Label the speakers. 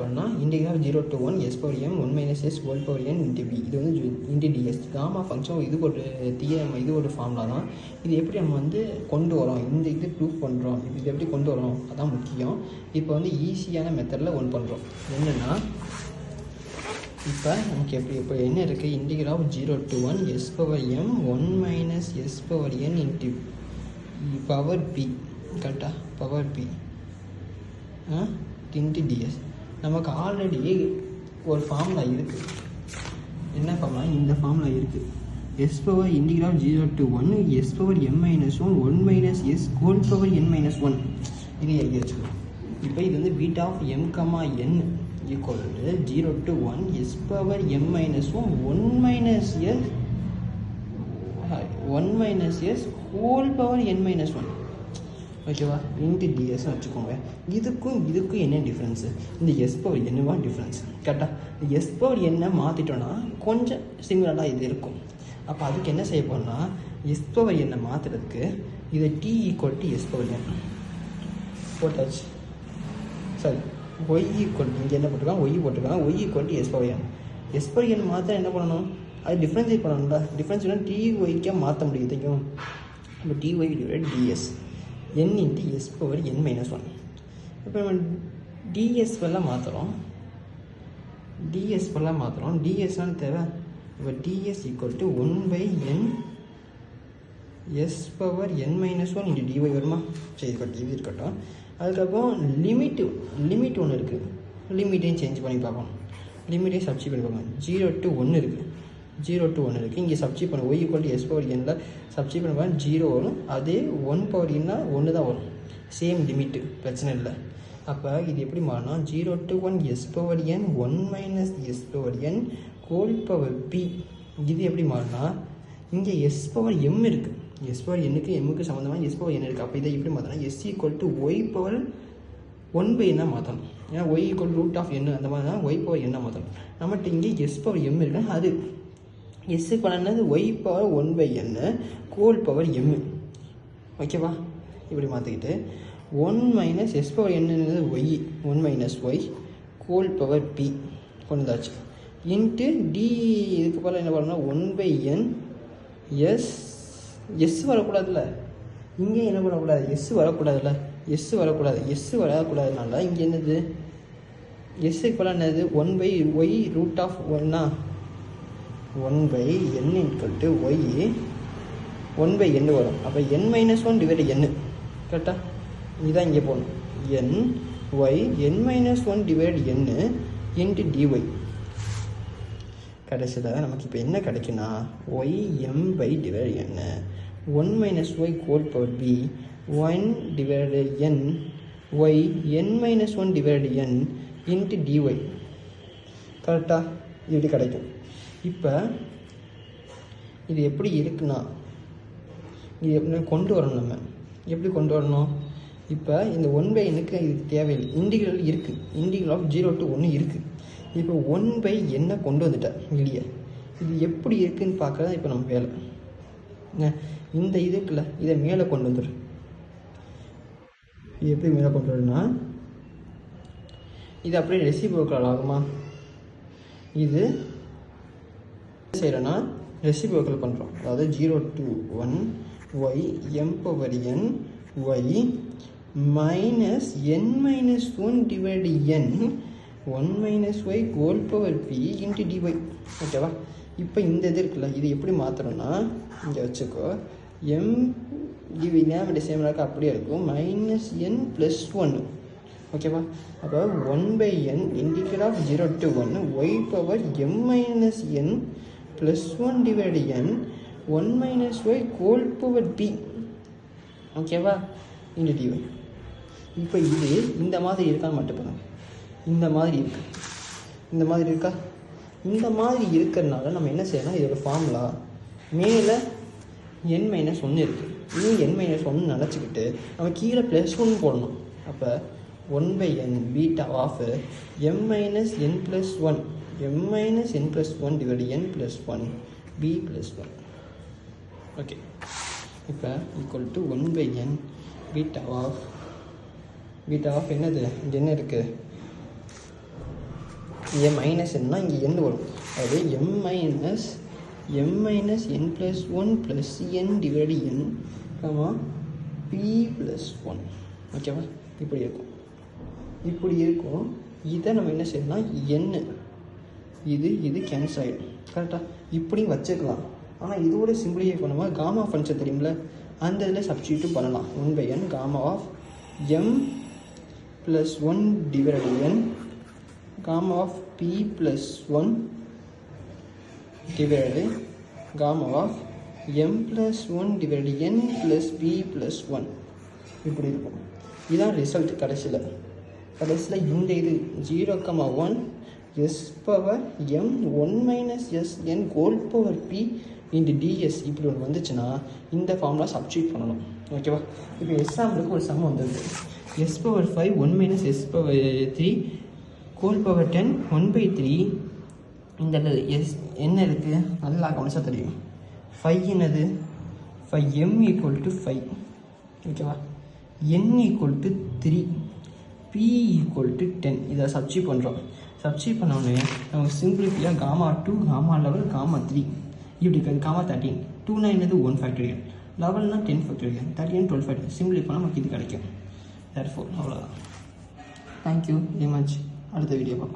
Speaker 1: பண்ணோம்னா integral 0 to 1 s power m 1 minus s whole power n into b. இது வந்து into ds gamma function. இது ஒரு theorem, இது ஒரு ஃபார்முலா தான். இது எப்படி நம்ம வந்து கொண்டு வரோம், இந்த இது ப்ரூஃப் பண்ணுறோம், இது எப்படி கொண்டு வரோம் அதான் முக்கியம். இப்போ வந்து ஈஸியான மெத்தடில் ஒன்று பண்ணுறோம். என்னென்னா இப்போ நமக்கு இப்போ என்ன இருக்குது, integral of 0 to 1 s power m 1 minus s power n into power p. கரெக்டாக பவர் p இன்ட்டு ds. நமக்கு ஆல்ரெடி ஒரு ஃபார்முலா இருக்குது. என்ன ஃபார்முலா, இந்த ஃபார்முலா இருக்குது. s power integral of 0 to 1 s power m minus 1 1 minus s whole power n minus 1. இது எழுதி வச்சுக்கணும். இப்போ இது வந்து beta of m comma n equal to 0 to 1 s power m minus 1 1 minus s whole power n minus 1. ஓகேவா, into டிஎஸ்ன்னு வச்சுக்கோங்க. இதுக்கும் என்ன டிஃப்ரென்ஸு, இந்த எஸ் பவர் என்னவா டிஃப்ரென்ஸ். கரெக்டாக இந்த எஸ் பவர் என்ன மாற்றிட்டோன்னா கொஞ்சம் சிமிலராக இது இருக்கும். அப்போ அதுக்கு என்ன செய்ய போகிறோம்னா, எஸ் பவர் என்ன மாற்றுறதுக்கு இதை t equal to s power n போட்டாச்சு. சரி, ஒய் ஈக்குவல் இங்கே என்ன போட்டிருக்காங்க, ஒய் போட்டிருக்காங்க. Y equal to s power n. S power n மாற்ற என்ன பண்ணணும், அது டிஃப்ரென்ஷியேட் பண்ணணும்ல. டிஃப்ரென்ஷியேட் டி ஒய்க்கே மாற்ற முடியும் தெரியும். இப்போ D Y divide DS n into s power n minus 1. இப்போ நம்ம ds எல்லாம் மாற்றுறோம். dsலாம் தேவை. இப்போ ds equal to 1 by n s power n minus 1 into dy வருமா. சரி, இது இருக்கட்டும். அதுக்கப்புறம் லிமிட் ஒன்று இருக்குது. லிமிட்டையும் சேஞ்ச் பண்ணி பார்ப்போம். லிமிட்டையும் சப்ஸ்டிட் பண்ணி பார்ப்போம். 0 to 1 இருக்குது. இங்கே சப்ஸ்டிட் பண்ண y equal to s power n substitute பண்ண 0 வரும். அதே 1 power n 1 தான் வரும். சேம் லிமிட்டு, பிரச்சனை இல்லை. அப்போ இது எப்படி மாறினா 0 to 1 s power n 1 minus s power n whole power p. இது எப்படி மாறினா இங்கே s power m இருக்குது. s power n-க்கு m-க்கு சம்மந்தமாக s power n இருக்குது. அப்போ இதை எப்படி மாற்றினா s equal to y power 1 by n மாற்றணும். ஏன்னா y equal to root of n அந்த மாதிரி தான் y power n மாற்றணும். நம்மகிட்ட இங்கே s power m இருக்குன்னா அது எஸ்ஸுக்கு பண்ணது y power 1 by n whole power m. ஓகேவா, இப்படி மாற்றிக்கிட்டு 1 minus s பவர் என்னது y 1 minus y whole power p கொண்டாச்சு. இன்ட்டு டி இதுக்கு போல் என்ன பண்ணணும்னா 1 by n எஸ் வரக்கூடாதுல்ல. இங்கே என்ன பண்ணக்கூடாது, எஸ் வரக்கூடாதுல்ல. எஸ் வரக்கூடாதுனால இங்கே என்னது எஸ்ஸுக்கு போல் என்னது 1 by Y root of 1 1 by n equal to y 1 by n வரும். அப்போ n minus 1 divided n. கரெக்டாக இதுதான் இங்கே போகணும். n y n minus 1 divided n into dy. கடைசியில் நமக்கு இப்போ என்ன கிடைக்குன்னா y m by divided n 1 minus y whole power b 1 divided n y n minus 1 divided n into dy. கரெக்டாக இப்படி கிடைக்கும். இப்போ இது எப்படி இருக்குன்னா இது எப்படி கொண்டு வரணும், நம்ம எப்படி கொண்டு வரணும். இப்போ இந்த 1 by n-க்கு இது தேவையில்லை. இன்டிகிரல் இருக்குது. இன்டிகிரல் ஆஃப் 0 to 1 இருக்குது. இப்போ 1 by n கொண்டு வந்துட்டேன் வெளியே. இது எப்படி இருக்குதுன்னு பார்க்குறது இப்போ நம்ம வேலை. இந்த இதுக்குள்ள இதை மேலே கொண்டு வந்துடும். இது எப்படி மேலே கொண்டு வரணும்னா இது அப்படியே ரெசிப்ரோக்கல் ஆகுமா. இது செய்கிறோன்னா ரெசிப்ரோக்கல் பண்ணுறோம். அதாவது 0 to 1 y m power n y minus n minus 1 divided n 1 minus y whole power p into dy. ஓகேவா, இப்போ இந்த இது இருக்குல்ல, இது எப்படி மாற்றுறோன்னா இங்கே வச்சுக்கோ. m டிவி நேம் சேம்னாக்கா அப்படியே இருக்கும். Minus n plus 1. ஓகேவா, அப்போ 1 by n integral of 0 to 1 y பவர் m minus n plus 1 divided n 1 minus y whole power p. ஓகேவா, இந்த dy. இப்போ இது இந்த மாதிரி இருக்கான்னு மட்டும் பாருங்க. இந்த மாதிரி இருக்கு, இந்த மாதிரி இருக்கா. இந்த மாதிரி இருக்கிறதுனால நம்ம என்ன செய்யணும், இதோட ஃபார்முலா மேலே n minus 1 இருக்குது. இன்னும் n minus 1 நினச்சிக்கிட்டு நம்ம கீழே +1 போடணும். அப்போ 1 by n beta of m minus n plus 1 m minus n plus 1 divided n plus 1 b plus 1. Okay, இப்போ equal to 1 by n beta of என்னது, இங்கே என்ன இருக்குது இங்கே மைனஸ் என்னன்னா இங்கே என் வரும். அதாவது m minus n + 1 + n divide n p + 1. ஓகேவா? இப்படி இருக்கும். இதை நம்ம என்ன செய்யணும்னா n இது கேன்சல் ஆகிடும். கரெக்டாக இப்படியும் வச்சுக்கலாம். ஆனால் இதோட சிம்பிளிஃபை பண்ணும்போது காமா ஃபங்க்ஷன் தெரியுமில்ல, அந்த இதில் சப்ஸ்டிடியூட் பண்ணலாம். 1/n gamma of m + 1 divide n gamma of p + 1 divide gamma of m + 1 divide n + p + 1. இப்படி இருக்கும். இதுதான் ரிசல்ட். கடைசியில் இந்த இது 0,1 s power m 1 - sn whole power p into ds இப்படி ஒன்று வந்துச்சுன்னா இந்த ஃபார்முலா சப்ஸ்டியூட் பண்ணணும். ஓகேவா? இப்போ எக்ஸாம்பிளுக்கு ஒரு சம் வந்துருக்கு. s/5 1 - s/3 whole power 10 1/3. இந்த s என்ன இருக்குது நல்லா கவனிச்சா தெரியும். 5 என்னது 5m = 5. ஓகேவா? n = 3, p = 10. இதை சப்ஸ்டியூட் பண்ணுறோம். சப்ஸ்டியூட் பண்ணோடனே நமக்கு சிம்பிளிஃபையாக காமா 2 காமா 11 காமா 3 இப்படி இருக்காது. காமா 13 2 என்னது 1 ஃபேக்டரியல், 11 10 ஃபேக்டரியல், 13 12 ஃபேக்டரியல். சிம்பிளிஃபை பண்ணால் நமக்கு இது கிடைக்கும். தேர்ஃபோர் அவ்வளோதான். Thank you very much. அடுத்த வீடியோ பார்ப்போம்.